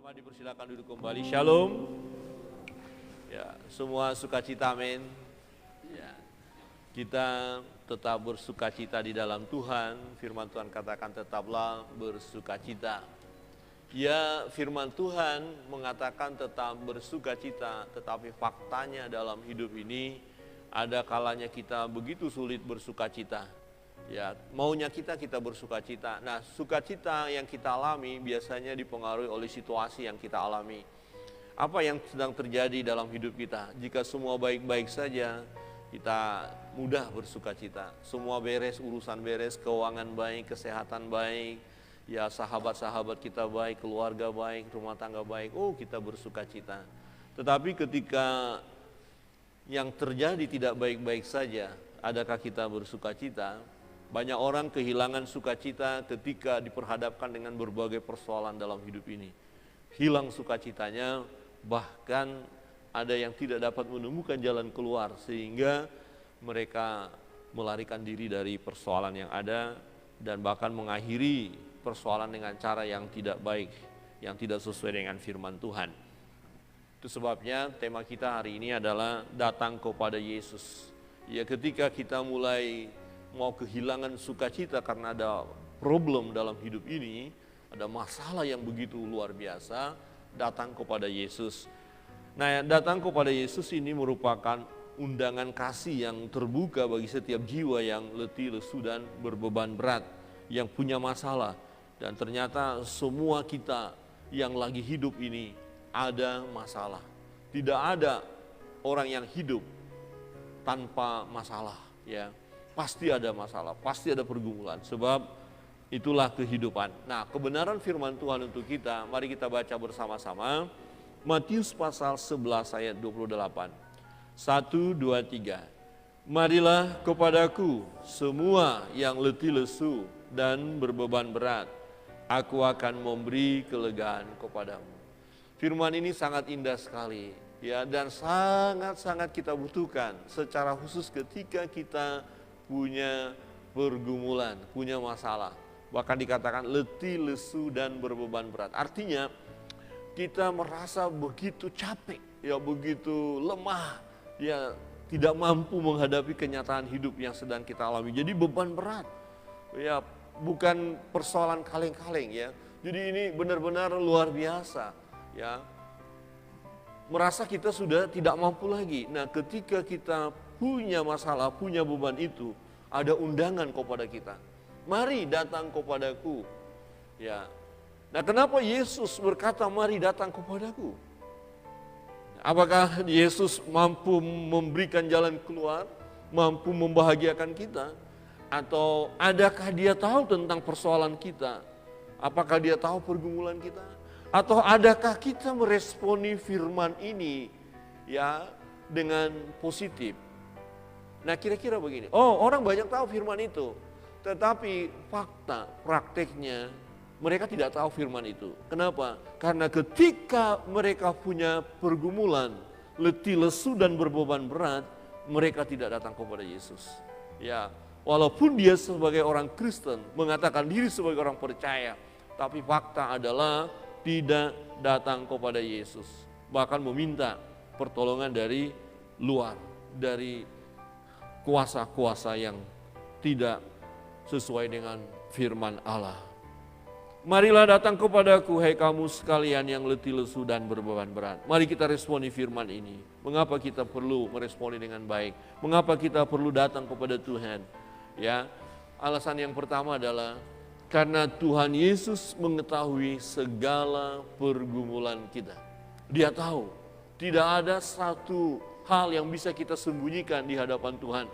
Jemaat dipersilakan duduk kembali. Shalom. Ya, semua sukacita, amin. Ya, kita tetap bersukacita di dalam Tuhan. Firman Tuhan katakan tetaplah bersukacita. Ya, firman Tuhan mengatakan tetap bersukacita, tetapi faktanya dalam hidup ini ada kalanya kita begitu sulit bersukacita. Ya, maunya kita bersukacita. Nah, sukacita yang kita alami biasanya dipengaruhi oleh situasi yang kita alami. Apa yang sedang terjadi dalam hidup kita? Jika semua baik-baik saja, kita mudah bersukacita. Semua beres, urusan beres, keuangan baik, kesehatan baik, ya sahabat-sahabat kita baik, keluarga baik, rumah tangga baik, kita bersukacita. Tetapi ketika yang terjadi tidak baik-baik saja, adakah kita bersukacita? Banyak orang kehilangan sukacita ketika diperhadapkan dengan berbagai persoalan dalam hidup ini. Hilang sukacitanya, bahkan ada yang tidak dapat menemukan jalan keluar sehingga mereka melarikan diri dari persoalan yang ada dan bahkan mengakhiri persoalan dengan cara yang tidak baik, yang tidak sesuai dengan firman Tuhan. Itu sebabnya tema kita hari ini adalah datang kepada Yesus. Ya, ketika kita mulai mau kehilangan sukacita karena ada problem dalam hidup ini, ada masalah yang begitu luar biasa, datang kepada Yesus. Nah, datang kepada Yesus ini merupakan undangan kasih yang terbuka bagi setiap jiwa yang letih, lesu, dan berbeban berat, yang punya masalah. Dan ternyata semua kita yang lagi hidup ini ada masalah. Tidak ada orang yang hidup tanpa masalah, ya. Pasti ada masalah, pasti ada pergumulan, sebab itulah kehidupan. Nah, kebenaran firman Tuhan untuk kita, mari kita baca bersama-sama. Matius pasal 11 ayat 28. 1, 2, 3. Marilah kepadaku semua yang letih lesu dan berbeban berat, aku akan memberi kelegaan kepadamu. Firman ini sangat indah sekali, ya, dan sangat-sangat kita butuhkan secara khusus ketika kita punya pergumulan, punya masalah. Bahkan dikatakan letih, lesu, dan berbeban berat. Artinya kita merasa begitu capek, ya begitu lemah, ya tidak mampu menghadapi kenyataan hidup yang sedang kita alami. Jadi beban berat, ya bukan persoalan kaleng-kaleng, ya. Jadi ini benar-benar luar biasa, ya. Merasa kita sudah tidak mampu lagi. Nah, ketika kita punya masalah, punya beban itu, ada undangan kepada kita. Mari datang kepadaku. Ya. Nah, kenapa Yesus berkata mari datang kepadaku? Apakah Yesus mampu memberikan jalan keluar, mampu membahagiakan kita? Atau adakah dia tahu tentang persoalan kita? Apakah dia tahu pergumulan kita? Atau adakah kita meresponi firman ini, ya, dengan positif? Nah, kira-kira begini, orang banyak tahu firman itu, tetapi fakta prakteknya mereka tidak tahu firman itu. Kenapa? Karena ketika mereka punya pergumulan, letih lesu dan berbeban berat, mereka tidak datang kepada Yesus. Ya, walaupun dia sebagai orang Kristen mengatakan diri sebagai orang percaya, tapi fakta adalah tidak datang kepada Yesus. Bahkan meminta pertolongan dari luar, dari kuasa-kuasa yang tidak sesuai dengan firman Allah. Marilah datang kepadaku, hai kamu sekalian yang letih lesu dan berbeban berat. Mari kita responi firman ini. Mengapa kita perlu meresponi dengan baik? Mengapa kita perlu datang kepada Tuhan? Ya, alasan yang pertama adalah karena Tuhan Yesus mengetahui segala pergumulan kita. Dia tahu, tidak ada satu hal yang bisa kita sembunyikan di hadapan Tuhan.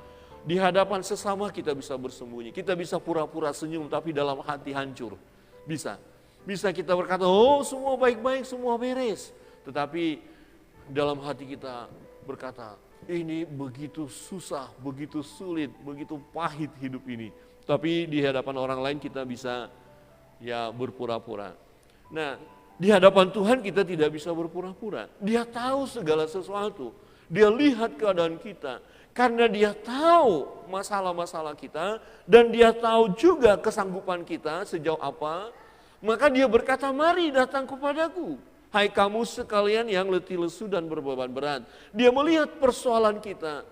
Di hadapan sesama kita bisa bersembunyi. Kita bisa pura-pura senyum tapi dalam hati hancur. Bisa kita berkata, semua baik-baik, semua beres. Tetapi dalam hati kita berkata, ini begitu susah, begitu sulit, begitu pahit hidup ini. Tapi di hadapan orang lain kita bisa, ya, berpura-pura. Nah, di hadapan Tuhan kita tidak bisa berpura-pura. Dia tahu segala sesuatu. Dia lihat keadaan kita. Karena dia tahu masalah-masalah kita dan dia tahu juga kesanggupan kita sejauh apa, maka dia berkata, mari datang kepadaku. Hai kamu sekalian yang letih lesu dan berbeban berat. Dia melihat persoalan kita.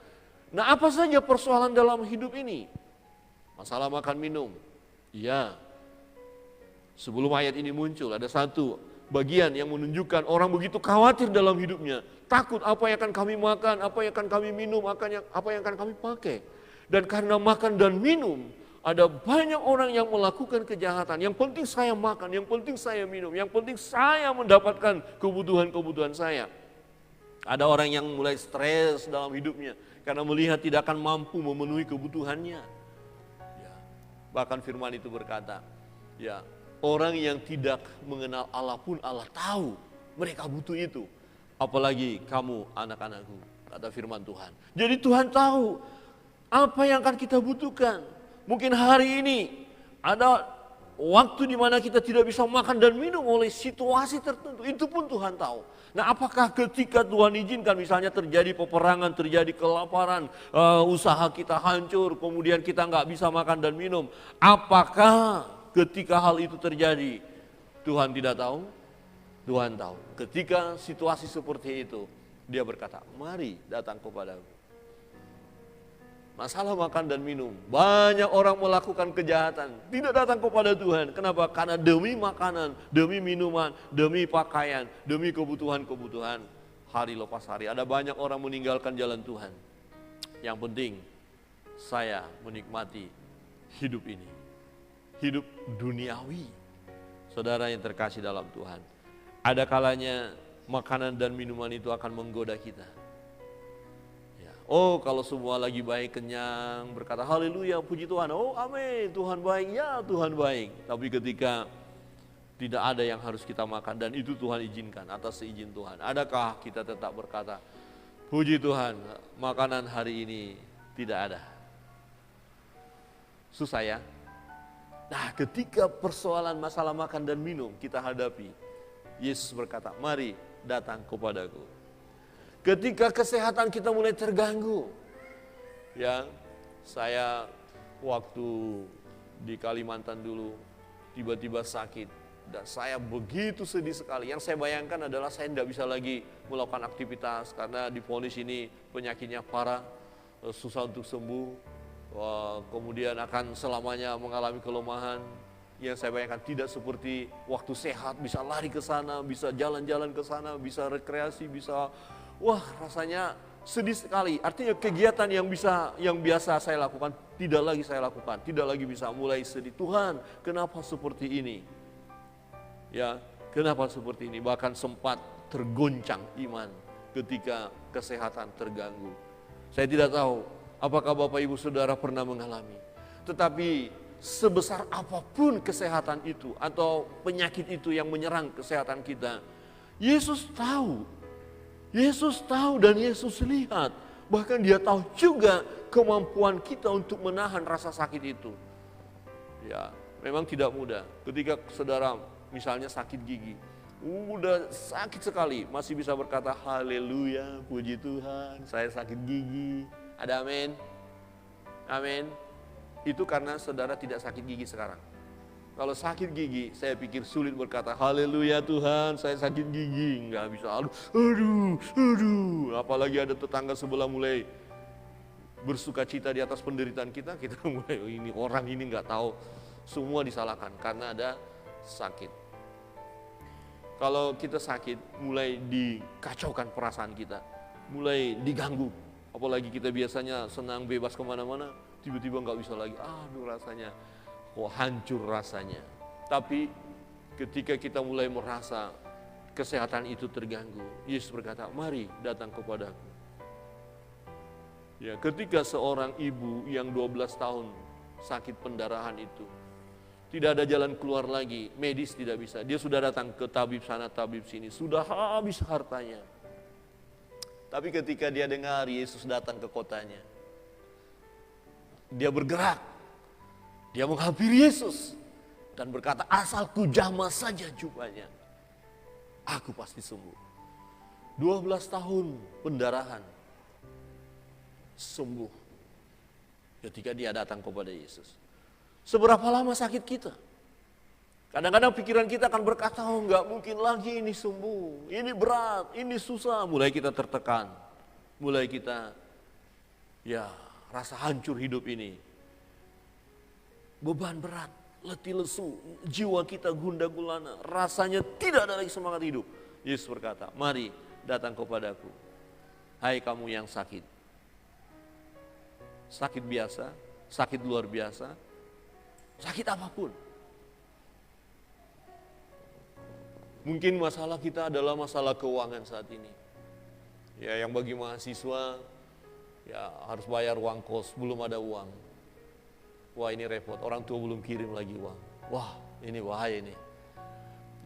Nah, apa saja persoalan dalam hidup ini? Masalah makan minum. Iya. Sebelum ayat ini muncul, ada satu bagian yang menunjukkan orang begitu khawatir dalam hidupnya. Takut apa yang akan kami makan, apa yang akan kami minum, apa yang akan kami pakai. Dan karena makan dan minum, ada banyak orang yang melakukan kejahatan. Yang penting saya makan, yang penting saya minum, yang penting saya mendapatkan kebutuhan-kebutuhan saya. Ada orang yang mulai stres dalam hidupnya karena melihat tidak akan mampu memenuhi kebutuhannya. Ya. Bahkan firman itu berkata, ya, orang yang tidak mengenal Allah pun Allah tahu mereka butuh itu. Apalagi kamu anak-anakku, kata firman Tuhan. Jadi Tuhan tahu apa yang akan kita butuhkan. Mungkin hari ini ada waktu di mana kita tidak bisa makan dan minum oleh situasi tertentu. Itu pun Tuhan tahu. Nah, apakah ketika Tuhan izinkan misalnya terjadi peperangan, terjadi kelaparan, usaha kita hancur, kemudian kita nggak bisa makan dan minum. Apakah ketika hal itu terjadi Tuhan tidak tahu? Tuhan tahu. Ketika situasi seperti itu, dia berkata, mari datang kepadaku. Masalah makan dan minum, banyak orang melakukan kejahatan, tidak datang kepada Tuhan. Kenapa? Karena demi makanan, demi minuman, demi pakaian, demi kebutuhan-kebutuhan hari lepas hari. Ada banyak orang meninggalkan jalan Tuhan. Yang penting, saya menikmati hidup ini. Hidup duniawi. Saudara yang terkasih dalam Tuhan. Ada kalanya makanan dan minuman itu akan menggoda kita. Oh, kalau semua lagi baik, kenyang, berkata haleluya, puji Tuhan. Oh, amin, Tuhan baik, ya Tuhan baik. Tapi ketika tidak ada yang harus kita makan dan itu Tuhan izinkan atas seizin Tuhan. Adakah kita tetap berkata, puji Tuhan, makanan hari ini tidak ada. Susah ya? Nah, ketika persoalan masalah makan dan minum kita hadapi, Yesus berkata, mari datang kepadaku. Ketika kesehatan kita mulai terganggu, ya, saya waktu di Kalimantan dulu tiba-tiba sakit dan saya begitu sedih sekali. Yang saya bayangkan adalah saya tidak bisa lagi melakukan aktivitas karena divonis ini penyakitnya parah, susah untuk sembuh, kemudian akan selamanya mengalami kelemahan. Yang saya bayangkan tidak seperti waktu sehat, bisa lari ke sana, bisa jalan-jalan ke sana, bisa rekreasi, bisa. Wah, rasanya sedih sekali. Artinya kegiatan yang biasa saya lakukan tidak lagi saya lakukan, tidak lagi bisa. Mulai sedih. Tuhan, kenapa seperti ini? Ya, kenapa seperti ini? Bahkan sempat tergoncang iman ketika kesehatan terganggu. Saya tidak tahu apakah Bapak Ibu Saudara pernah mengalami. Tetapi sebesar apapun kesehatan itu atau penyakit itu yang menyerang kesehatan kita, Yesus tahu. Yesus tahu dan Yesus lihat. Bahkan dia tahu juga kemampuan kita untuk menahan rasa sakit itu. Ya, memang tidak mudah. Ketika saudara misalnya sakit gigi, udah sakit sekali, masih bisa berkata haleluya, puji Tuhan, saya sakit gigi. Ada amin? Amin. Itu karena saudara tidak sakit gigi sekarang. Kalau sakit gigi, saya pikir sulit berkata, haleluya Tuhan, saya sakit gigi. Nggak bisa, aduh. Apalagi ada tetangga sebelah mulai bersuka cita di atas penderitaan kita, kita mulai, ini orang ini nggak tahu. Semua disalahkan karena ada sakit. Kalau kita sakit, mulai dikacaukan perasaan kita, mulai diganggu. Apalagi kita biasanya senang bebas kemana-mana, tiba-tiba nggak bisa lagi, aduh rasanya. Hancur rasanya. Tapi ketika kita mulai merasa kesehatan itu terganggu, Yesus berkata, mari datang kepadaku. Ya, ketika seorang ibu yang 12 tahun sakit pendarahan itu, tidak ada jalan keluar lagi, medis tidak bisa. Dia sudah datang ke tabib sana, tabib sini, sudah habis hartanya. Tapi ketika dia dengar Yesus datang ke kotanya, dia bergerak. Dia menghampiri Yesus dan berkata, asal ku jamah saja jubahnya, aku pasti sembuh. 12 tahun pendarahan, sembuh ketika dia datang kepada Yesus. Seberapa lama sakit kita? Kadang-kadang pikiran kita akan berkata, oh enggak mungkin lagi ini sembuh, ini berat, ini susah. Mulai kita tertekan, mulai kita ya rasa hancur hidup ini. Beban berat, letih lesu, jiwa kita gundah gulana, rasanya tidak ada lagi semangat hidup. Yesus berkata, mari datang kepadaku, hai kamu yang sakit. Sakit biasa, sakit luar biasa, sakit apapun. Mungkin masalah kita adalah masalah keuangan saat ini. Ya, yang bagi mahasiswa ya harus bayar uang kos, belum ada uang. Wah, ini repot, orang tua belum kirim lagi uang. Wah, ini bahaya ini.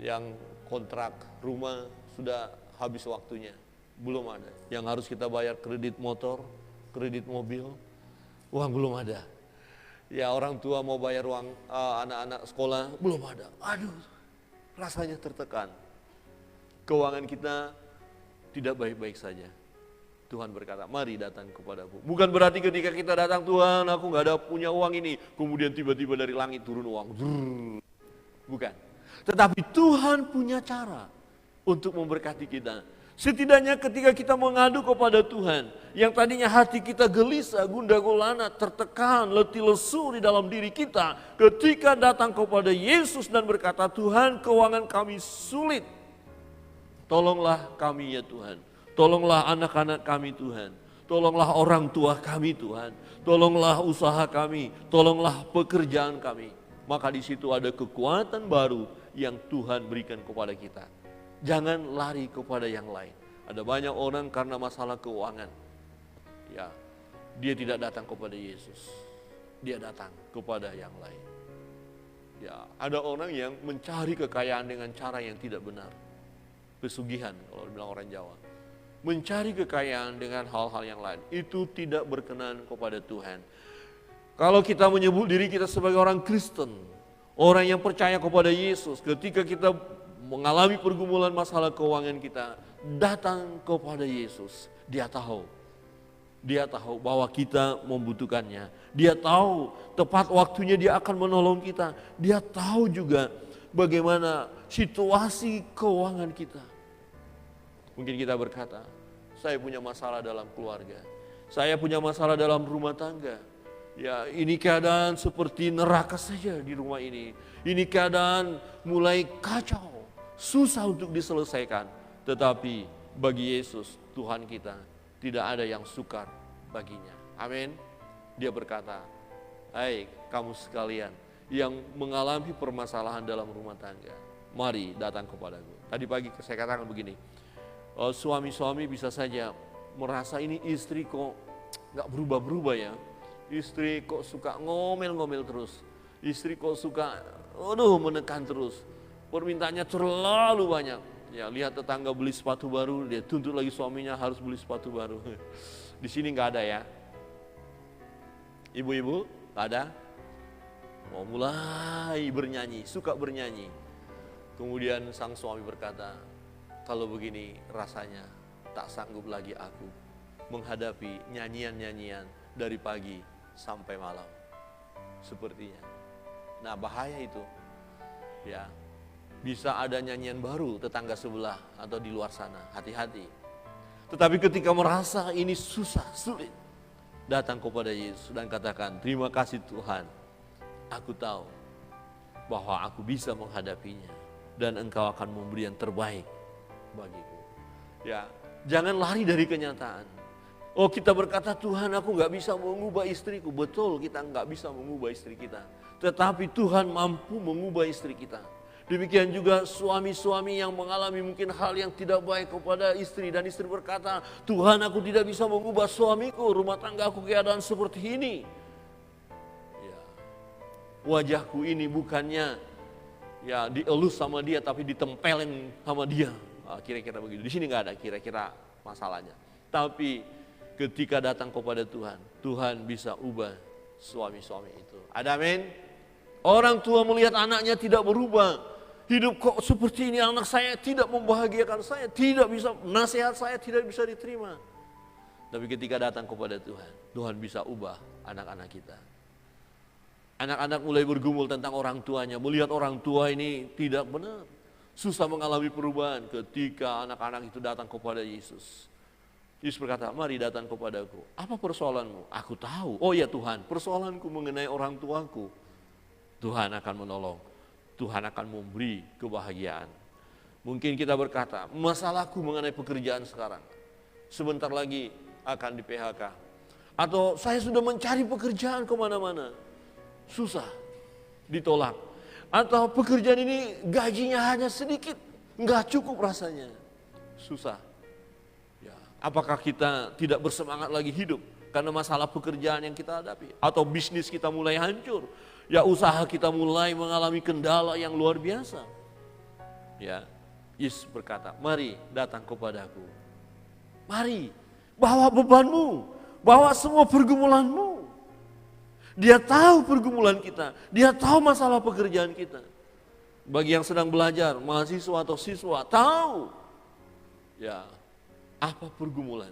Yang kontrak rumah sudah habis waktunya, belum ada. Yang harus kita bayar kredit motor, kredit mobil, uang belum ada. Ya, orang tua mau bayar uang anak-anak sekolah, belum ada. Aduh, rasanya tertekan. Keuangan kita tidak baik-baik saja. Tuhan berkata, mari datang kepadaku. Bukan berarti ketika kita datang, Tuhan aku gak ada punya uang ini, kemudian tiba-tiba dari langit turun uang. Bukan. Tetapi Tuhan punya cara untuk memberkati kita. Setidaknya ketika kita mengadu kepada Tuhan, yang tadinya hati kita gelisah, gundah gulana, tertekan, letih lesu di dalam diri kita, ketika datang kepada Yesus dan berkata, Tuhan keuangan kami sulit, tolonglah kami ya Tuhan, tolonglah anak-anak kami Tuhan, tolonglah orang tua kami Tuhan, tolonglah usaha kami, tolonglah pekerjaan kami. Maka di situ ada kekuatan baru yang Tuhan berikan kepada kita. Jangan lari kepada yang lain. Ada banyak orang karena masalah keuangan, ya, dia tidak datang kepada Yesus, dia datang kepada yang lain. Ya, ada orang yang mencari kekayaan dengan cara yang tidak benar, pesugihan kalau dibilang orang Jawa. Mencari kekayaan dengan hal-hal yang lain, itu tidak berkenan kepada Tuhan. Kalau kita menyebut diri kita sebagai orang Kristen, orang yang percaya kepada Yesus, ketika kita mengalami pergumulan masalah keuangan kita, datang kepada Yesus. Dia tahu bahwa kita membutuhkannya. Dia tahu tepat waktunya dia akan menolong kita. Dia tahu juga bagaimana situasi keuangan kita. Mungkin kita berkata, saya punya masalah dalam keluarga, saya punya masalah dalam rumah tangga. Ya, ini keadaan seperti neraka saja di rumah ini. Ini keadaan mulai kacau, susah untuk diselesaikan. Tetapi bagi Yesus, Tuhan kita, tidak ada yang sukar baginya. Amin. Dia berkata, hai kamu sekalian yang mengalami permasalahan dalam rumah tangga, mari datang kepadaku. Tadi pagi saya katakan begini, suami-suami bisa saja merasa ini istri kok gak berubah-berubah ya. Istri kok suka ngomel-ngomel terus. Istri kok suka menekan terus. Permintaannya terlalu banyak. Ya, lihat tetangga beli sepatu baru, dia tuntut lagi suaminya harus beli sepatu baru. Di sini nggak ada ya. Ibu-ibu, nggak ada. Mau mulai bernyanyi, suka bernyanyi. Kemudian sang suami berkata, kalau begini rasanya tak sanggup lagi aku menghadapi nyanyian-nyanyian dari pagi sampai malam. Sepertinya. Nah, bahaya itu. Ya. Bisa ada nyanyian baru tetangga sebelah atau di luar sana, hati-hati. Tetapi ketika merasa ini susah, sulit, datang kepada Yesus dan katakan, terima kasih Tuhan, aku tahu bahwa aku bisa menghadapinya dan Engkau akan memberi yang terbaik bagiku. Ya, jangan lari dari kenyataan. Oh, kita berkata, Tuhan aku gak bisa mengubah istriku. Betul, kita gak bisa mengubah istri kita. Tetapi Tuhan mampu mengubah istri kita. Demikian juga suami-suami yang mengalami mungkin hal yang tidak baik kepada istri. Dan istri berkata, Tuhan aku tidak bisa mengubah suamiku, rumah tangga aku keadaan seperti ini. Ya, wajahku ini bukannya ya dielus sama dia tapi ditempelin sama dia. Kira-kira begitu. Di sini nggak ada kira-kira masalahnya. Tapi ketika datang kepada Tuhan, Tuhan bisa ubah suami-suami itu. Ada amin? Orang tua melihat anaknya tidak berubah. Hidup kok seperti ini, anak saya tidak membahagiakan saya, tidak bisa, nasihat saya tidak bisa diterima. Tapi ketika datang kepada Tuhan, Tuhan bisa ubah anak-anak kita. Anak-anak mulai bergumul tentang orang tuanya, melihat orang tua ini tidak benar. Susah mengalami perubahan ketika anak-anak itu datang kepada Yesus. Yesus berkata, mari datang kepadaku. Apa persoalanmu? Aku tahu. Oh ya Tuhan, persoalanku mengenai orang tuaku. Tuhan akan menolong. Tuhan akan memberi kebahagiaan. Mungkin kita berkata, masalahku mengenai pekerjaan sekarang. Sebentar lagi akan di PHK. Atau saya sudah mencari pekerjaan kemana-mana. Susah, ditolak. Atau pekerjaan ini gajinya hanya sedikit, nggak cukup rasanya. Susah. Ya, apakah kita tidak bersemangat lagi hidup karena masalah pekerjaan yang kita hadapi? Atau bisnis kita mulai hancur? Ya, usaha kita mulai mengalami kendala yang luar biasa. Ya, Yesus berkata, mari datang kepadaku. Mari, bawa bebanmu, bawa semua pergumulanmu. Dia tahu pergumulan kita, dia tahu masalah pekerjaan kita. Bagi yang sedang belajar, mahasiswa atau siswa, tahu ya apa pergumulan.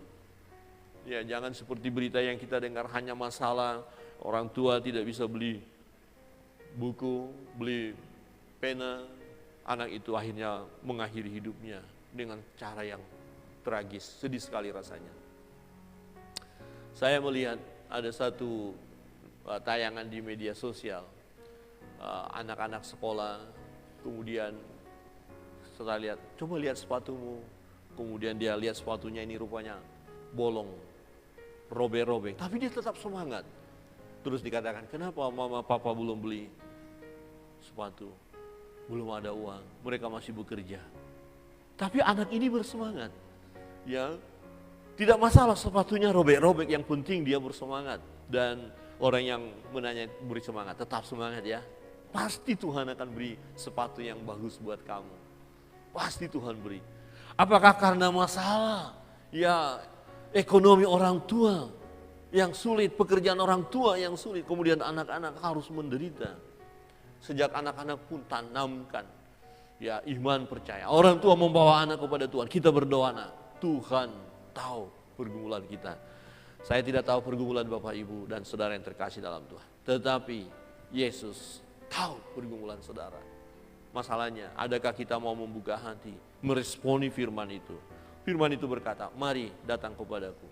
Ya, jangan seperti berita yang kita dengar hanya masalah orang tua tidak bisa beli buku, beli pena, anak itu akhirnya mengakhiri hidupnya dengan cara yang tragis, sedih sekali rasanya. Saya melihat ada satu tayangan di media sosial, anak-anak sekolah, kemudian setelah lihat, coba lihat sepatumu, kemudian dia lihat sepatunya ini rupanya bolong, robek-robek, tapi dia tetap semangat. Terus dikatakan, kenapa mama papa belum beli sepatu? Belum ada uang, mereka masih bekerja. Tapi anak ini bersemangat, ya tidak masalah sepatunya robek-robek, yang penting dia bersemangat. Dan orang yang menanya beri semangat, tetap semangat ya. Pasti Tuhan akan beri sepatu yang bagus buat kamu. Pasti Tuhan beri. Apakah karena masalah ya ekonomi orang tua yang sulit, pekerjaan orang tua yang sulit, kemudian anak-anak harus menderita? Sejak anak-anak pun tanamkan ya iman percaya. Orang tua membawa anak kepada Tuhan. Kita berdoa, Tuhan tahu pergumulan kita. Saya tidak tahu pergumulan Bapak Ibu dan saudara yang terkasih dalam Tuhan. Tetapi Yesus tahu pergumulan saudara. Masalahnya, adakah kita mau membuka hati, meresponi firman itu? Firman itu berkata, mari datang kepadaku.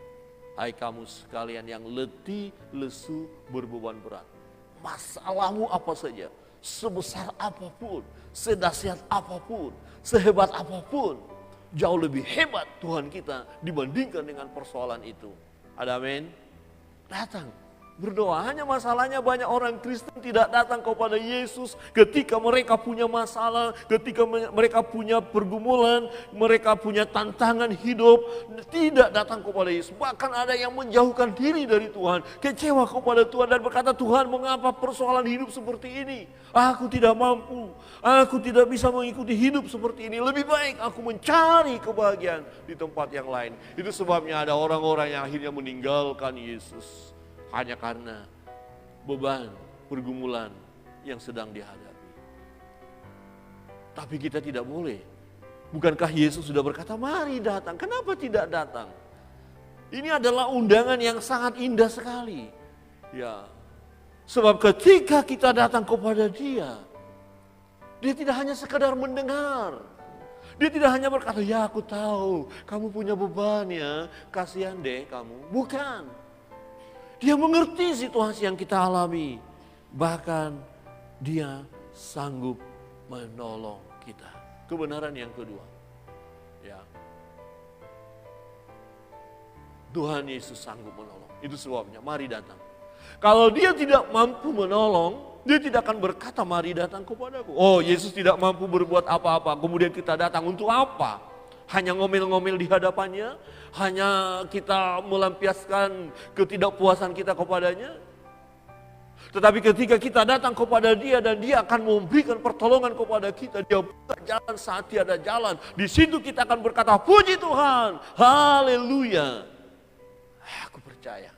Hai kamu sekalian yang letih, lesu, berbeban berat. Masalahmu apa saja, sebesar apapun, sedahsyat apapun, sehebat apapun, jauh lebih hebat Tuhan kita dibandingkan dengan persoalan itu. Ada amin? Datang, berdoa. Hanya masalahnya banyak orang Kristen tidak datang kepada Yesus ketika mereka punya masalah, ketika mereka punya pergumulan, mereka punya tantangan hidup, tidak datang kepada Yesus. Bahkan ada yang menjauhkan diri dari Tuhan, kecewa kepada Tuhan dan berkata, Tuhan mengapa persoalan hidup seperti ini? Aku tidak mampu, aku tidak bisa mengikuti hidup seperti ini. Lebih baik aku mencari kebahagiaan di tempat yang lain. Itu sebabnya ada orang-orang yang akhirnya meninggalkan Yesus hanya karena beban, pergumulan yang sedang dihadapi. Tapi kita tidak boleh. Bukankah Yesus sudah berkata, mari datang. Kenapa tidak datang? Ini adalah undangan yang sangat indah sekali. Ya, sebab ketika kita datang kepada Dia, Dia tidak hanya sekedar mendengar. Dia tidak hanya berkata, ya aku tahu kamu punya beban ya, kasihan deh kamu. Bukan. Dia mengerti situasi yang kita alami. Bahkan Dia sanggup menolong kita. Kebenaran yang kedua. Ya. Tuhan Yesus sanggup menolong. Itu sebabnya mari datang. Kalau Dia tidak mampu menolong, Dia tidak akan berkata mari datang kepadaku. Oh, Yesus tidak mampu berbuat apa-apa, kemudian kita datang untuk apa? Hanya ngomel-ngomel di hadapannya? Hanya kita melampiaskan ketidakpuasan kita kepadanya? Tetapi ketika kita datang kepada Dia dan Dia akan memberikan pertolongan kepada kita, Dia buka jalan saat tiada jalan. Di situ kita akan berkata, puji Tuhan, haleluya. Aku percaya,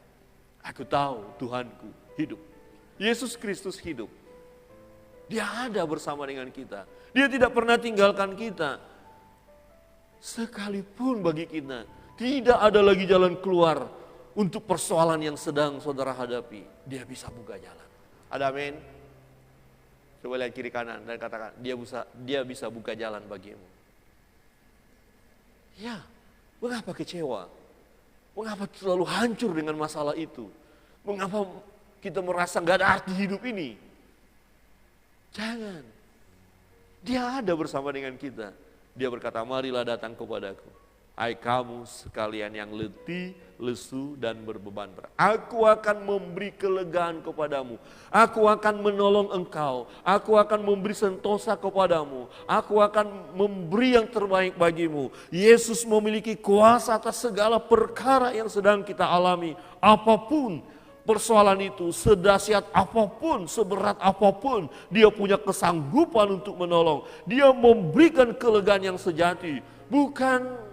aku tahu Tuhanku hidup. Yesus Kristus hidup. Dia ada bersama dengan kita. Dia tidak pernah tinggalkan kita. Sekalipun bagi kita tidak ada lagi jalan keluar untuk persoalan yang sedang saudara hadapi, Dia bisa buka jalan. Ada amin? Coba lihat kiri kanan dan katakan, dia bisa buka jalan bagimu. Ya, mengapa kecewa? Mengapa selalu hancur dengan masalah itu? Mengapa kita merasa gak ada arti hidup ini? Jangan. Dia ada bersama dengan kita. Dia berkata, marilah datang kepadaku. Hai kamu sekalian yang letih, lesu, dan berbeban berat. Aku akan memberi kelegaan kepadamu. Aku akan menolong engkau. Aku akan memberi sentosa kepadamu. Aku akan memberi yang terbaik bagimu. Yesus memiliki kuasa atas segala perkara yang sedang kita alami. Apapun persoalan itu, sedahsyat apapun, seberat apapun, dia punya kesanggupan untuk menolong. Dia memberikan kelegaan yang sejati. Bukan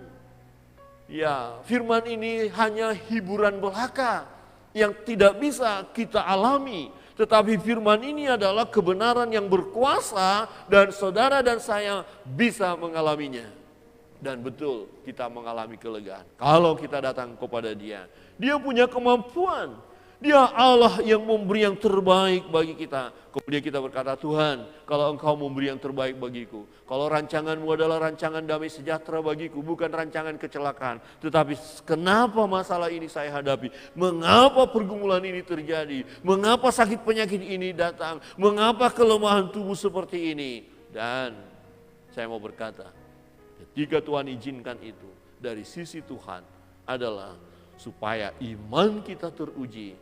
firman ini hanya hiburan belaka yang tidak bisa kita alami. Tetapi firman ini adalah kebenaran yang berkuasa dan saudara dan saya bisa mengalaminya. Dan betul kita mengalami kelegaan. Kalau kita datang kepada Dia, Dia punya kemampuan. Dia Allah yang memberi yang terbaik bagi kita. Kemudian kita berkata, Tuhan, kalau Engkau memberi yang terbaik bagiku, kalau rancangan-Mu adalah rancangan damai sejahtera bagiku, bukan rancangan kecelakaan. Tetapi kenapa masalah ini saya hadapi? Mengapa pergumulan ini terjadi? Mengapa sakit penyakit ini datang? Mengapa kelemahan tubuh seperti ini? Dan saya mau berkata, ketika Tuhan izinkan itu, dari sisi Tuhan adalah supaya iman kita teruji.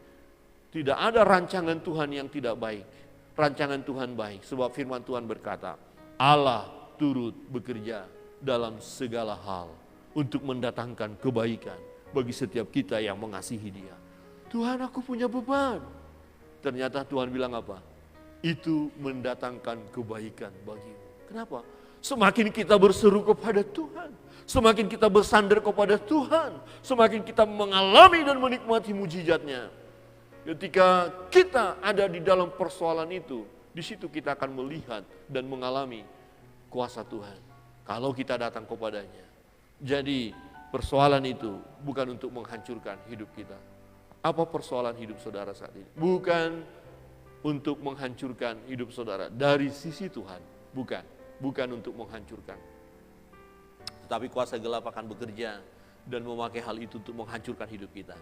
Tidak ada rancangan Tuhan yang tidak baik. Rancangan Tuhan baik. Sebab firman Tuhan berkata, Allah turut bekerja dalam segala hal untuk mendatangkan kebaikan bagi setiap kita yang mengasihi Dia. Tuhan, aku punya beban. Ternyata Tuhan bilang apa? Itu mendatangkan kebaikan bagimu. Kenapa? Semakin kita berseru kepada Tuhan, semakin kita bersandar kepada Tuhan, semakin kita mengalami dan menikmati mujizatnya. Ketika kita ada di dalam persoalan itu, di situ kita akan melihat dan mengalami kuasa Tuhan. Kalau kita datang kepadanya. Jadi persoalan itu bukan untuk menghancurkan hidup kita. Apa persoalan hidup saudara saat ini? Bukan untuk menghancurkan hidup saudara dari sisi Tuhan. Bukan untuk menghancurkan. Tetapi kuasa gelap akan bekerja dan memakai hal itu untuk menghancurkan hidup kita.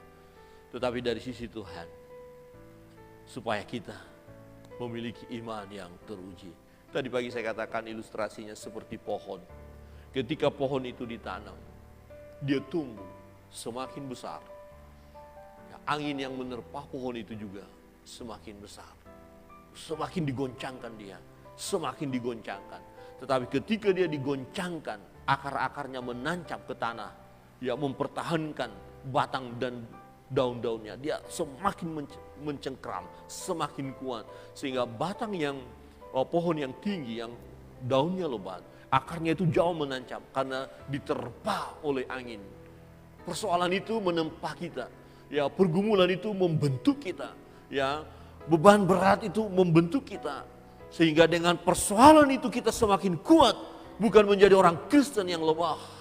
Tetapi dari sisi Tuhan, supaya kita memiliki iman yang teruji. Tadi pagi saya katakan ilustrasinya seperti pohon. Ketika pohon itu ditanam, dia tumbuh semakin besar. Angin yang menerpa pohon itu juga semakin besar. Semakin digoncangkan dia, semakin digoncangkan. Tetapi ketika dia digoncangkan, akar-akarnya menancap ke tanah, ya mempertahankan batang dan daun-daunnya, dia semakin mencengkram, semakin kuat. Sehingga batang yang, pohon yang tinggi, yang daunnya lebat, akarnya itu jauh menancap karena diterpa oleh angin. Persoalan itu menempa kita, ya pergumulan itu membentuk kita, ya beban berat itu membentuk kita. Sehingga dengan persoalan itu kita semakin kuat, bukan menjadi orang Kristen yang lemah.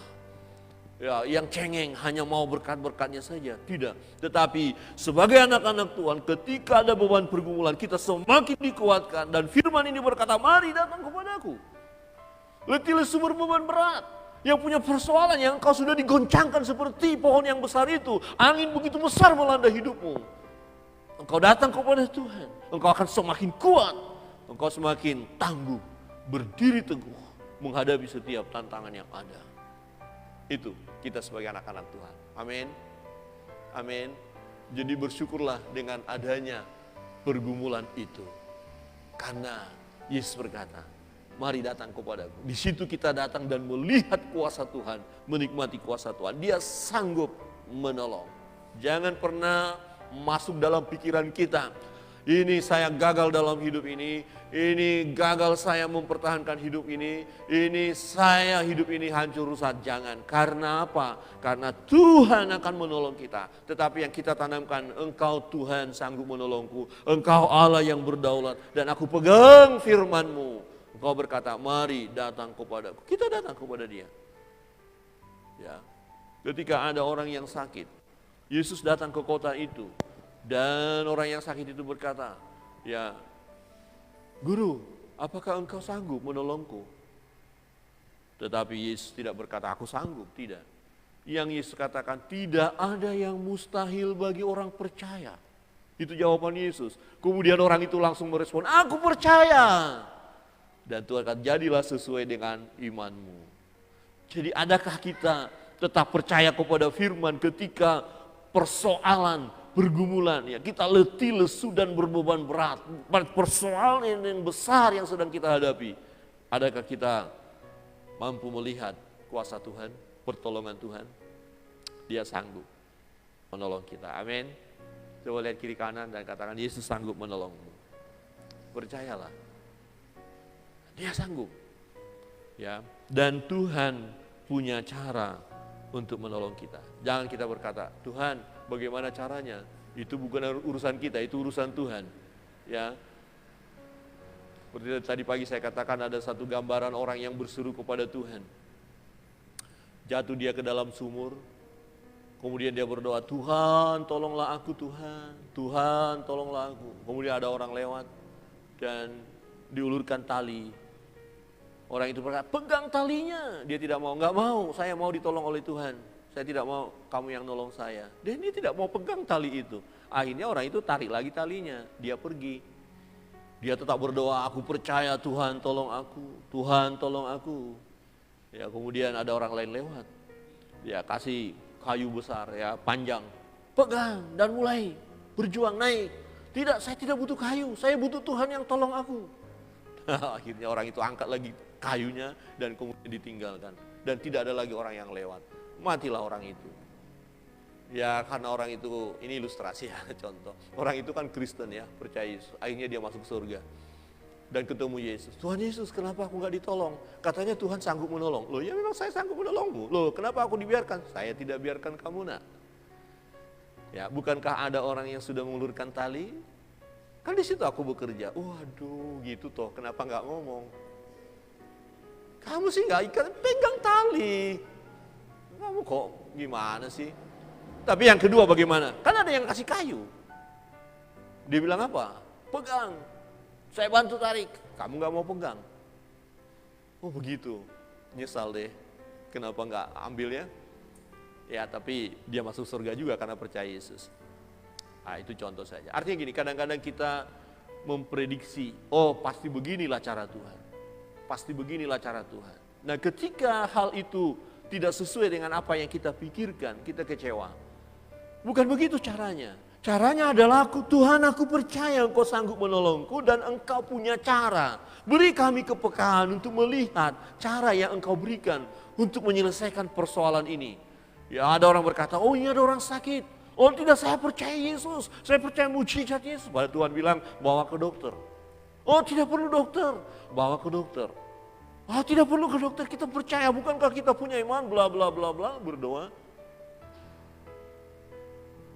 Ya, yang cengeng hanya mau berkat-berkatnya saja, tidak. Tetapi sebagai anak-anak Tuhan, ketika ada beban pergumulan, kita semakin dikuatkan. Dan firman ini berkata, mari datang kepadaku. Letih lesu berbeban berat, yang punya persoalan yang engkau sudah digoncangkan seperti pohon yang besar itu. Angin begitu besar melanda hidupmu. Engkau datang kepada Tuhan, engkau akan semakin kuat. Engkau semakin tangguh, berdiri teguh, menghadapi setiap tantangan yang ada. Itu kita sebagai anak-anak Tuhan. Amin. Amin. Jadi bersyukurlah dengan adanya pergumulan itu. Karena Yesus berkata, mari datang kepadaku. Di situ kita datang dan melihat kuasa Tuhan, menikmati kuasa Tuhan. Dia sanggup menolong. Jangan pernah masuk dalam pikiran kita, ini saya gagal dalam hidup ini gagal saya mempertahankan hidup ini saya hidup ini hancur rusak. Jangan. Karena apa? Karena Tuhan akan menolong kita. Tetapi yang kita tanamkan, Engkau Tuhan sanggup menolongku, Engkau Allah yang berdaulat, dan aku pegang firman-Mu. Engkau berkata, mari datang kepadaku. Kita datang kepada Dia. Ya. Ketika ada orang yang sakit, Yesus datang ke kota itu. Dan orang yang sakit itu berkata, Ya, Guru, apakah engkau sanggup menolongku? Tetapi Yesus tidak berkata, aku sanggup, tidak. Yang Yesus katakan, tidak ada yang mustahil bagi orang percaya. Itu jawaban Yesus. Kemudian orang itu langsung merespon, aku percaya. Dan Tuhan kata, jadilah sesuai dengan imanmu. Jadi adakah kita tetap percaya kepada firman ketika persoalan, pergumulan, ya kita letih, lesu dan berbeban berat. Persoalan yang besar yang sedang kita hadapi. Adakah kita mampu melihat kuasa Tuhan, pertolongan Tuhan? Dia sanggup menolong kita. Amin. Coba lihat kiri kanan dan katakan, Yesus sanggup menolongmu. Percayalah. Dia sanggup. Ya, dan Tuhan punya cara untuk menolong kita. Jangan kita berkata, Tuhan, bagaimana caranya? Itu bukan urusan kita, itu urusan Tuhan. Ya. Seperti tadi pagi saya katakan, ada satu gambaran orang yang berseru kepada Tuhan. Jatuh dia ke dalam sumur. Kemudian dia berdoa, Tuhan tolonglah aku Tuhan, Tuhan tolonglah aku. Kemudian ada orang lewat dan diulurkan tali. Orang itu berkata, pegang talinya. Dia tidak mau, enggak mau, saya mau ditolong oleh Tuhan. Saya tidak mau kamu yang nolong saya. Dan dia tidak mau pegang tali itu. Akhirnya orang itu tarik lagi talinya, dia pergi. Dia tetap berdoa, aku percaya Tuhan tolong aku, Tuhan tolong aku. Ya, kemudian ada orang lain lewat. Dia kasih kayu besar ya, panjang. Pegang dan mulai berjuang naik. Tidak, saya tidak butuh kayu, saya butuh Tuhan yang tolong aku. Akhirnya orang itu angkat lagi kayunya dan kemudian ditinggalkan. Dan tidak ada lagi orang yang lewat. Matilah orang itu. Ya karena orang itu, ini ilustrasi ya, contoh. Orang itu kan Kristen ya, percaya Yesus. Akhirnya dia masuk surga. Dan ketemu Yesus. Tuhan Yesus, kenapa aku gak ditolong? Katanya Tuhan sanggup menolong. Loh ya memang saya sanggup menolongmu. Loh kenapa aku dibiarkan? Saya tidak biarkan kamu nak. Ya bukankah ada orang yang sudah mengulurkan tali? Kan di situ aku bekerja. Waduh gitu toh, kenapa gak ngomong? Kamu sih gak ikat, pegang tali. Kamu kok gimana sih? Tapi yang kedua bagaimana? Kan ada yang kasih kayu. Dia bilang apa? Pegang. Saya bantu tarik, kamu gak mau pegang. Oh begitu, nyesal deh. Kenapa gak ambil ya? Ya tapi dia masuk surga juga karena percaya Yesus. Nah itu contoh saja. Artinya gini, kadang-kadang kita memprediksi, oh pasti beginilah cara Tuhan. Pasti beginilah cara Tuhan. Nah ketika hal itu tidak sesuai dengan apa yang kita pikirkan, kita kecewa. Bukan begitu caranya. Caranya adalah Tuhan aku percaya engkau sanggup menolongku dan engkau punya cara. Beri kami kepekaan untuk melihat cara yang engkau berikan untuk menyelesaikan persoalan ini. Ya ada orang berkata, oh ini ada orang sakit. Oh tidak, saya percaya Yesus, saya percaya mujizat Yesus. Pada Tuhan bilang bawa ke dokter. Oh tidak perlu dokter, bawa ke dokter. Oh tidak perlu ke dokter, kita percaya, bukankah kita punya iman, bla bla bla bla, berdoa.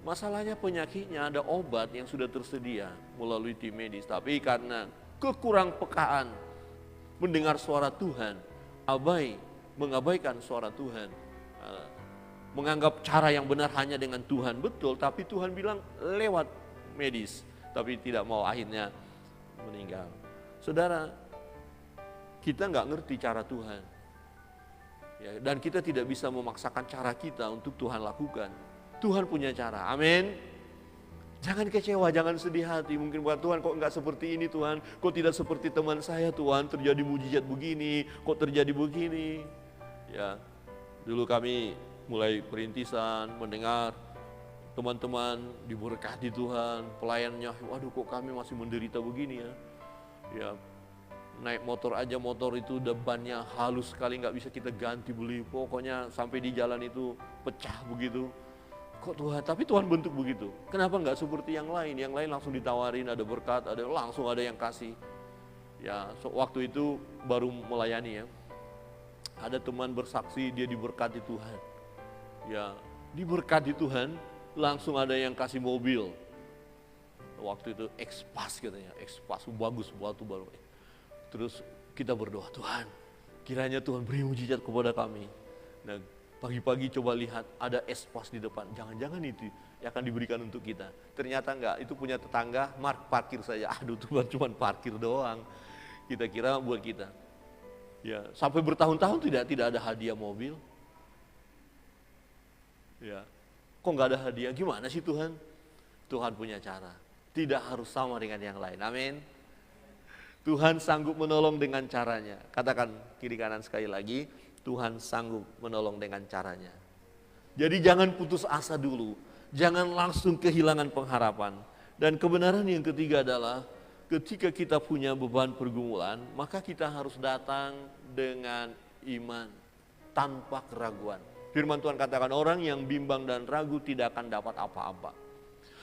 Masalahnya penyakitnya ada obat yang sudah tersedia melalui tim medis. Tapi karena kekurang pekaan mendengar suara Tuhan, mengabaikan suara Tuhan. Menganggap cara yang benar hanya dengan Tuhan, betul. Tapi Tuhan bilang lewat medis. Tapi tidak mau, akhirnya meninggal. Saudara, kita nggak ngerti cara Tuhan. Ya, dan kita tidak bisa memaksakan cara kita untuk Tuhan lakukan. Tuhan punya cara, amin. Jangan kecewa, jangan sedih hati. Mungkin buat Tuhan kok enggak seperti ini Tuhan, kok tidak seperti teman saya Tuhan, terjadi mujizat begini, kok terjadi begini. Ya, dulu kami mulai perintisan, mendengar teman-teman diberkati Tuhan, pelayannya, waduh kok kami masih menderita begini ya. Ya, naik motor aja, motor itu depannya halus sekali, nggak bisa kita ganti beli. Pokoknya sampai di jalan itu pecah begitu. Kok Tuhan, tapi Tuhan bentuk begitu. Kenapa nggak seperti yang lain? Yang lain langsung ditawarin, ada berkat, langsung ada yang kasih. Ya, waktu itu baru melayani ya. Ada teman bersaksi dia diberkati Tuhan. Ya, diberkati Tuhan, langsung ada yang kasih mobil. Waktu itu X-Pass katanya, X-Pass bagus, batu baru. Terus kita berdoa, Tuhan, kiranya Tuhan beri mujizat kepada kami. Nah, Pagi-pagi coba lihat ada espas di depan, jangan-jangan itu yang akan diberikan untuk kita. Ternyata enggak, itu punya tetangga, parkir saja. Aduh Tuhan, cuma parkir doang. Kita kira buat kita. Ya, sampai bertahun-tahun tidak ada hadiah mobil. Ya, kok nggak ada hadiah? Gimana sih Tuhan? Tuhan punya cara. Tidak harus sama dengan yang lain. Amin. Tuhan sanggup menolong dengan caranya. Katakan kiri kanan sekali lagi, Tuhan sanggup menolong dengan caranya. Jadi jangan putus asa dulu. Jangan langsung kehilangan pengharapan. Dan kebenaran yang ketiga adalah ketika kita punya beban pergumulan, maka kita harus datang dengan iman tanpa keraguan. Firman Tuhan katakan orang yang bimbang dan ragu tidak akan dapat apa-apa.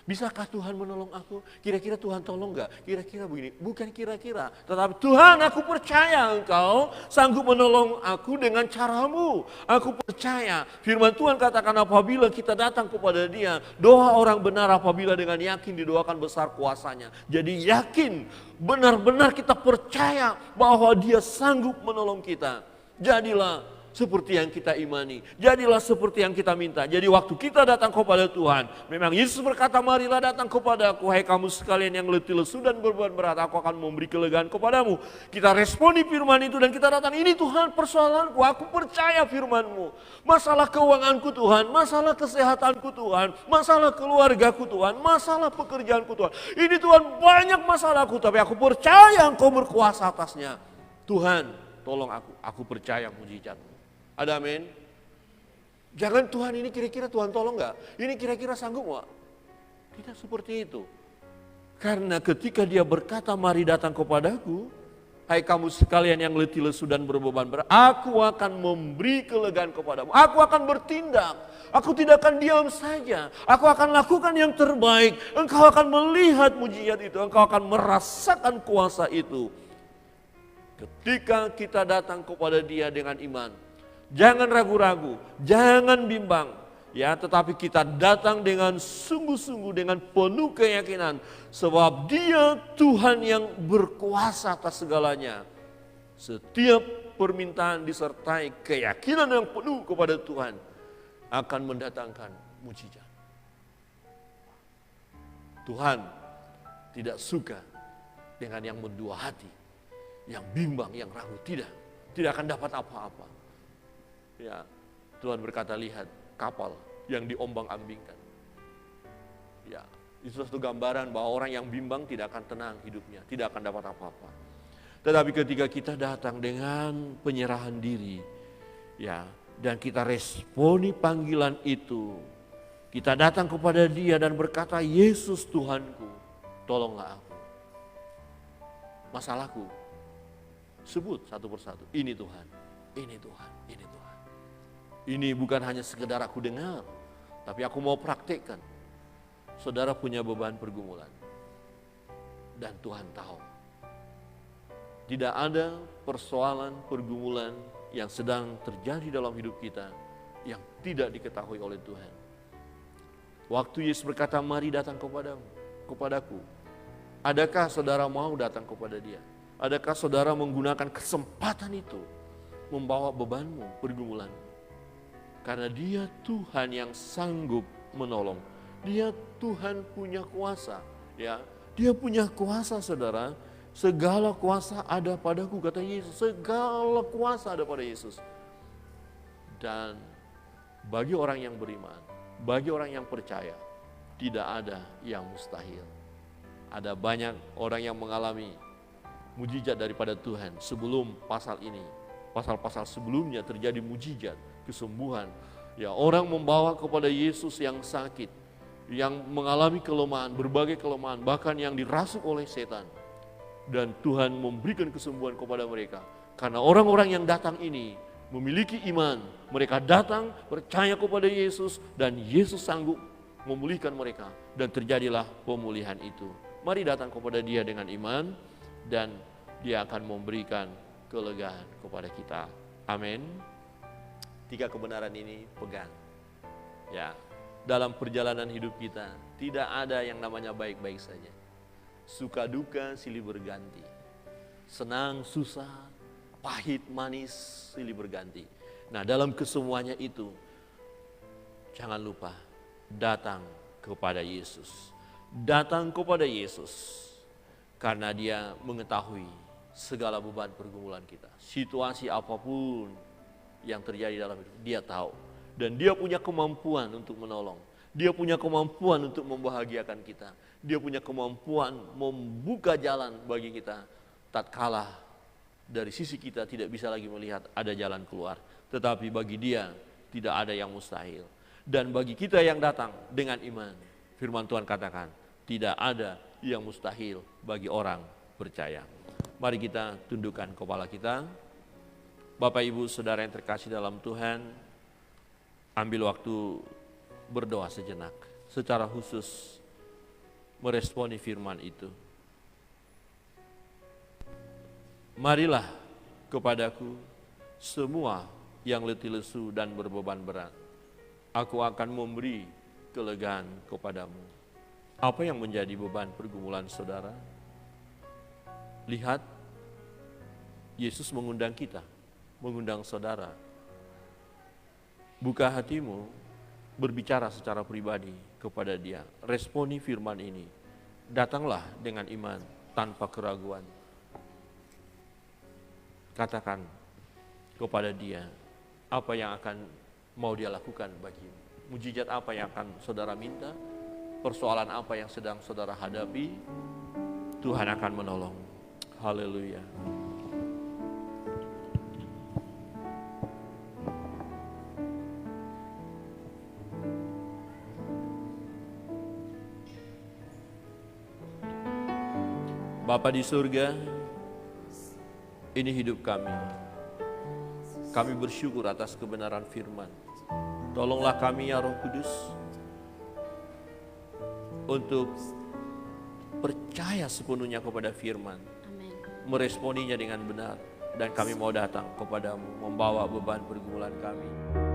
Bisakah Tuhan menolong aku? Kira-kira Tuhan tolong enggak? Kira-kira begini, bukan kira-kira. Tetapi Tuhan, aku percaya Engkau sanggup menolong aku dengan caramu. Aku percaya. Firman Tuhan katakan apabila kita datang kepada Dia, doa orang benar apabila dengan yakin didoakan besar kuasanya. Jadi yakin, benar-benar kita percaya bahwa Dia sanggup menolong kita. Jadilah seperti yang kita imani, jadilah seperti yang kita minta. Jadi waktu kita datang kepada Tuhan, memang Yesus berkata, marilah datang kepada aku, hai kamu sekalian yang letih lesu dan beban berat, aku akan memberi kelegaan kepadamu. Kita responi firman itu dan kita datang, ini Tuhan persoalanku, aku percaya firman-Mu. Masalah keuanganku Tuhan, masalah kesehatanku Tuhan, masalah keluargaku Tuhan, masalah pekerjaanku Tuhan. Ini Tuhan banyak masalahku, tapi aku percaya Engkau berkuasa atasnya. Tuhan, tolong aku percaya mujizat-Mu. Ada amin? Jangan Tuhan ini kira-kira Tuhan tolong enggak? Ini kira-kira sanggup enggak? Tidak seperti itu. Karena ketika Dia berkata mari datang kepadaku, hai kamu sekalian yang letih lesu dan berbeban berat, aku akan memberi kelegaan kepadamu. Aku akan bertindak. Aku tidak akan diam saja. Aku akan lakukan yang terbaik. Engkau akan melihat mujizat itu. Engkau akan merasakan kuasa itu. Ketika kita datang kepada Dia dengan iman, jangan ragu-ragu, jangan bimbang, ya, tetapi kita datang dengan sungguh-sungguh, dengan penuh keyakinan, sebab Dia Tuhan yang berkuasa atas segalanya. Setiap permintaan disertai keyakinan yang penuh kepada Tuhan akan mendatangkan mujizat. Tuhan tidak suka dengan yang mendua hati, yang bimbang, yang ragu, tidak akan dapat apa-apa. Ya, Tuhan berkata, lihat kapal yang diombang-ambingkan. Ya, itu satu gambaran bahwa orang yang bimbang tidak akan tenang hidupnya, tidak akan dapat apa-apa. Tetapi ketika kita datang dengan penyerahan diri, ya, dan kita responi panggilan itu, kita datang kepada Dia dan berkata, Yesus Tuhanku, tolonglah aku. Masalahku, sebut satu persatu, ini Tuhan, ini Tuhan, ini Tuhan. Ini bukan hanya sekedar aku dengar, tapi aku mau praktekkan. Saudara punya beban pergumulan, dan Tuhan tahu. Tidak ada persoalan pergumulan yang sedang terjadi dalam hidup kita yang tidak diketahui oleh Tuhan. Waktu Yesus berkata, mari datang kepadaku. Adakah saudara mau datang kepada Dia? Adakah saudara menggunakan kesempatan itu membawa bebanmu, pergumulanmu? Karena Dia Tuhan yang sanggup menolong. Dia Tuhan punya kuasa, ya. Dia punya kuasa, saudara. Segala kuasa ada padaku, kata Yesus. Segala kuasa ada pada Yesus. Dan bagi orang yang beriman, bagi orang yang percaya, tidak ada yang mustahil. Ada banyak orang yang mengalami mujizat daripada Tuhan sebelum pasal ini. Pasal-pasal sebelumnya terjadi mujizat, kesembuhan. Ya, orang membawa kepada Yesus yang sakit, yang mengalami kelemahan, berbagai kelemahan, bahkan yang dirasuk oleh setan. Dan Tuhan memberikan kesembuhan kepada mereka. Karena orang-orang yang datang ini memiliki iman. Mereka datang percaya kepada Yesus dan Yesus sanggup memulihkan mereka. Dan terjadilah pemulihan itu. Mari datang kepada Dia dengan iman dan Dia akan memberikan kelegaan kepada kita. Amin. 3 kebenaran ini pegang. Ya, dalam perjalanan hidup kita tidak ada yang namanya baik-baik saja. Suka duka silih berganti. Senang susah, pahit manis silih berganti. Nah, dalam kesemuanya itu, jangan lupa datang kepada Yesus. Datang kepada Yesus karena Dia mengetahui segala beban pergumulan kita. Situasi apapun yang terjadi dalam hidup, Dia tahu. Dan Dia punya kemampuan untuk menolong. Dia punya kemampuan untuk membahagiakan kita. Dia punya kemampuan membuka jalan bagi kita tatkala dari sisi kita tidak bisa lagi melihat ada jalan keluar. Tetapi bagi Dia tidak ada yang mustahil. Dan bagi kita yang datang dengan iman, firman Tuhan katakan, tidak ada yang mustahil bagi orang percaya. Mari kita tundukkan kepala kita. Bapak, Ibu, Saudara yang terkasih dalam Tuhan, ambil waktu berdoa sejenak, secara khusus meresponi firman itu. Marilah kepadaku semua yang letih lesu dan berbeban berat. Aku akan memberi kelegaan kepadamu. Apa yang menjadi beban pergumulan saudara? Lihat, Yesus mengundang kita, mengundang saudara. Buka hatimu, berbicara secara pribadi kepada Dia. Responi firman ini. Datanglah dengan iman tanpa keraguan. Katakan kepada Dia apa yang akan mau Dia lakukan bagimu. Mujizat apa yang akan saudara minta, persoalan apa yang sedang saudara hadapi, Tuhan akan menolong. Haleluya. Bapa di surga, ini hidup kami. Kami bersyukur atas kebenaran firman. Tolonglah kami ya Roh Kudus untuk percaya sepenuhnya kepada firman. Amin. Meresponinya dengan benar. Dan kami mau datang kepadamu, membawa beban pergumulan kami.